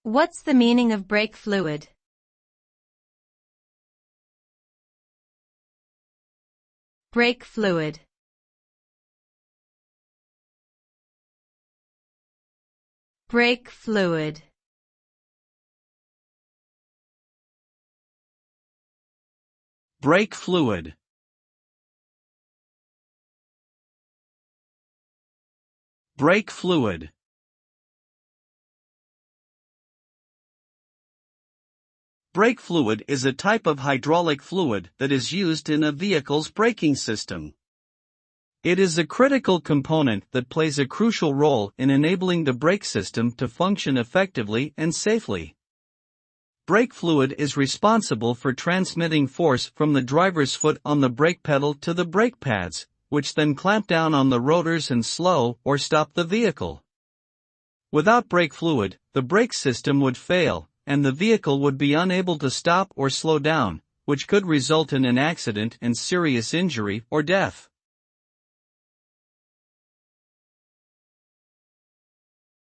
What's the meaning of brake fluid? Brake fluid. Brake fluid. Brake fluid. Brake fluid. Brake fluid is a type of hydraulic fluid that is used in a vehicle's braking system. It is a critical component that plays a crucial role in enabling the brake system to function effectively and safely. Brake fluid is responsible for transmitting force from the driver's foot on the brake pedal to the brake pads, which then clamp down on the rotors and slow or stop the vehicle. Without brake fluid, the brake system would fail, and the vehicle would be unable to stop or slow down, which could result in an accident and serious injury or death.